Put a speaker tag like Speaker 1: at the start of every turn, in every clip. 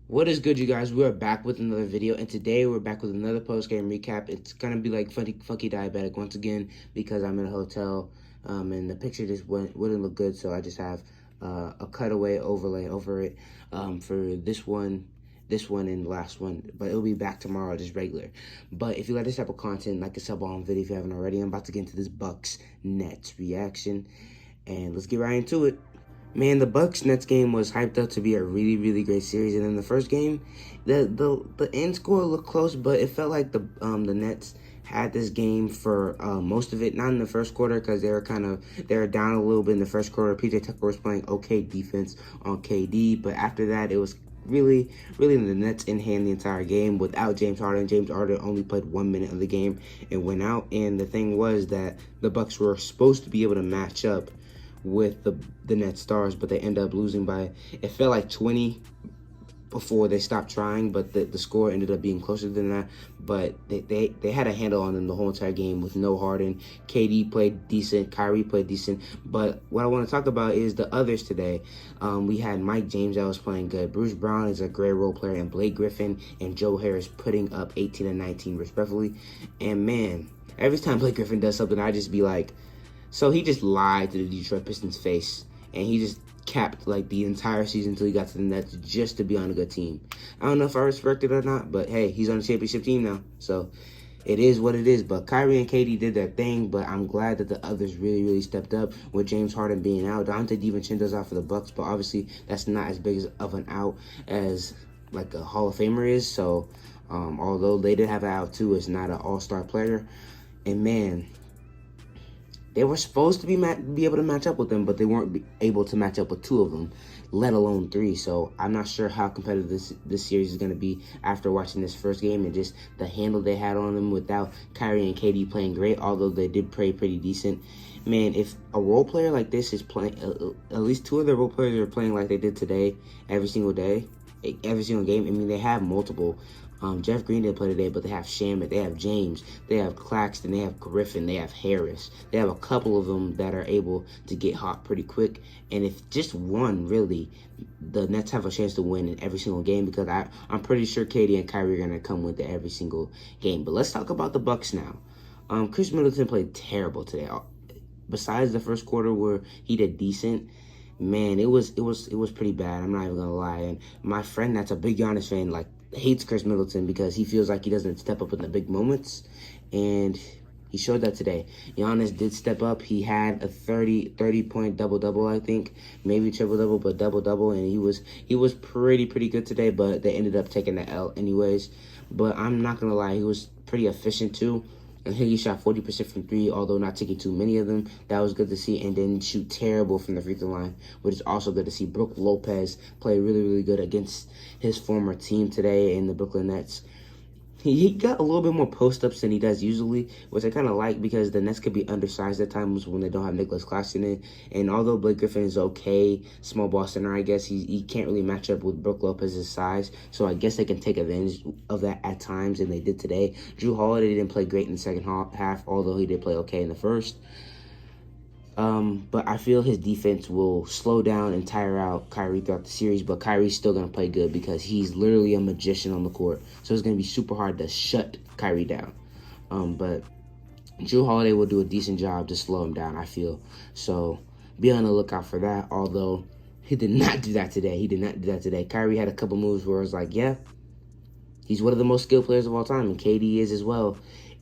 Speaker 1: What is good, you guys? We're back with another video, and today we're back with another post-game recap. It's gonna be like funky diabetic once again because I'm in a hotel, and the picture just wouldn't look good, so I just have a cutaway overlay over it for this one, and the last one. But it'll be back tomorrow, just regular. But if you like this type of content, like a sub on video if you haven't already. I'm about to get into this Bucks Nets reaction, and let's get right into it. Man, the Bucks Nets game was hyped up to be a really great series, and in the first game, the end score looked close, but it felt like the Nets had this game for most of it. Not in the first quarter because they were down a little bit in the first quarter. PJ Tucker was playing okay defense on KD, but after that, it was really the Nets in hand the entire game without James Harden. James Harden only played 1 minute of the game and went out. And the thing was that the Bucks were supposed to be able to match up with the Net Stars, but they end up losing by, it felt like 20 before they stopped trying, but the score ended up being closer than that. But they had a handle on them the whole entire game with no Harden. KD played decent, Kyrie played decent, but what I want to talk about is the others today. We had Mike James that was playing good. Bruce Brown is a great role player, and Blake Griffin and Joe Harris putting up 18 and 19 respectively. And man, every time Blake Griffin does something, I just be like, so he just lied to the Detroit Pistons' face, and he just capped like the entire season until he got to the Nets just to be on a good team. I don't know if I respect it or not, but hey, he's on a championship team now, so it is what it is. But Kyrie and KD did their thing, but I'm glad that the others really stepped up with James Harden being out. Dante DiVincenzo's out for the Bucks, but obviously that's not as big of an out as like a Hall of Famer is. So although they did have an out too, it's not an all-star player. And man, they were supposed to be able to match up with them, but they weren't able to match up with two of them, let alone three. So I'm not sure how competitive this series is going to be after watching this first game and just the handle they had on them without Kyrie and KD playing great, although they did play pretty decent. Man, if a role player like this is playing, at least two of the role players are playing like they did today, every single day, every single game. I mean, they have multiple. Jeff Green didn't play today, but they have Shamet, they have James, they have Claxton, they have Griffin, they have Harris. They have a couple of them that are able to get hot pretty quick. And if just one, really, the Nets have a chance to win in every single game because I'm pretty sure KD and Kyrie are going to come with every single game. But let's talk about the Bucks now. Chris Middleton played terrible today. Besides the first quarter where he did decent, man, it was pretty bad. I'm not even gonna lie. And my friend that's a big Giannis fan, like, hates Chris Middleton because he feels like he doesn't step up in the big moments, and he showed that today. Giannis did step up. He had a 30-point double-double, I think, maybe triple-double, but double-double, and he was pretty good today, but they ended up taking the L anyways. But I'm not gonna lie, he was pretty efficient too. And he shot 40% from three, although not taking too many of them. That was good to see. And then shoot terrible from the free throw line, which is also good to see. Brook Lopez play really good against his former team today in the Brooklyn Nets. He got a little bit more post-ups than he does usually, which I kind of like because the Nets could be undersized at times when they don't have Nicholas Claxton in. And although Blake Griffin is okay, small ball center, I guess, he can't really match up with Brook Lopez's size. So I guess they can take advantage of that at times, and they did today. Jrue Holiday didn't play great in the second half, although he did play okay in the first. But I feel his defense will slow down and tire out Kyrie throughout the series, but Kyrie's still going to play good because he's literally a magician on the court. So it's going to be super hard to shut Kyrie down. But Jrue Holiday will do a decent job to slow him down, I feel. So be on the lookout for that, although he did not do that today. Kyrie had a couple moves where I was like, yeah, he's one of the most skilled players of all time, and KD is as well.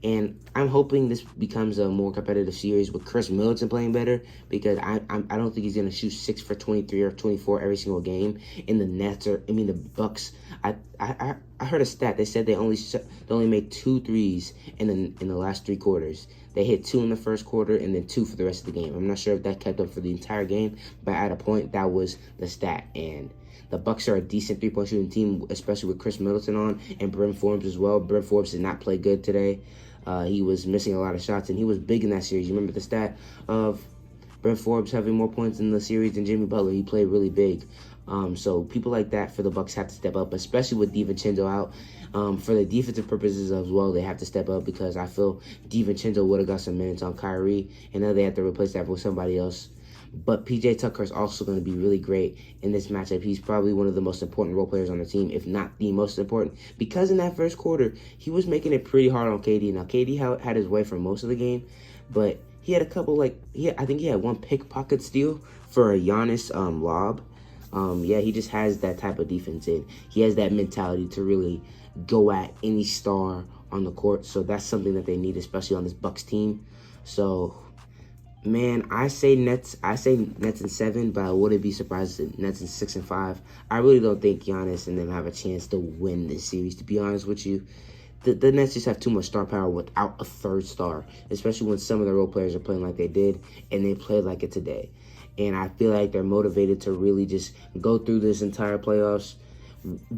Speaker 1: And I'm hoping this becomes a more competitive series with Chris Middleton playing better because I don't think he's going to shoot 6 for 23 or 24 every single game. In the the Bucks, I heard a stat. They said they only made 2 threes in the last 3 quarters. They hit 2 in the first quarter and then 2 for the rest of the game. I'm not sure if that kept up for the entire game, but at a point that was the stat. And the Bucks are a decent 3-point shooting team, especially with Chris Middleton on and Bryn Forbes as well. Bryn Forbes did not play good today. He was missing a lot of shots, and he was big in that series. You remember the stat of Bryn Forbes having more points in the series than Jimmy Butler. He played really big. So people like that for the Bucks have to step up, especially with DiVincenzo out. For the defensive purposes as well, they have to step up because I feel DiVincenzo would have got some minutes on Kyrie, and now they have to replace that with somebody else. But PJ Tucker is also going to be really great in this matchup. He's probably one of the most important role players on the team, if not the most important, because in that first quarter, he was making it pretty hard on KD. Now, KD had his way for most of the game, but he had a couple, I think he had one pickpocket steal for a Giannis lob. Yeah, he just has that type of defense in. He has that mentality to really go at any star on the court. So that's something that they need, especially on this Bucks team. So, man, I say Nets in 7, but I wouldn't be surprised if Nets in 6 and 5. I really don't think Giannis and them have a chance to win this series, to be honest with you. The Nets just have too much star power without a third star, especially when some of the role players are playing like they did, and they played like it today. And I feel like they're motivated to really just go through this entire playoffs,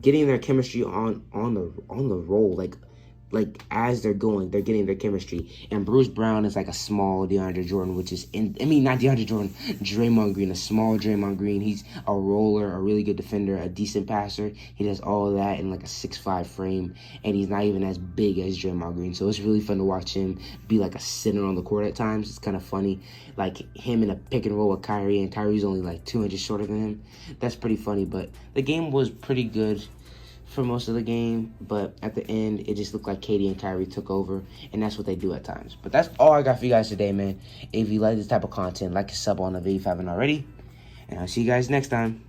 Speaker 1: getting their chemistry on the roll, like as they're going, they're getting their chemistry. And Bruce Brown is like a small DeAndre Jordan, not DeAndre Jordan, Draymond Green, a small Draymond Green. He's a roller, a really good defender, a decent passer. He does all of that in like a 6'5" frame, and he's not even as big as Draymond Green. So it's really fun to watch him be like a center on the court at times. It's kind of funny, like him in a pick and roll with Kyrie, and Kyrie's only like 2 inches shorter than him. That's pretty funny, but the game was pretty good for most of the game, but at the end, it just looked like KD and Kyrie took over, and that's what they do at times. But that's all I got for you guys today, man. If you like this type of content, like and sub on the video if you haven't already, and I'll see you guys next time.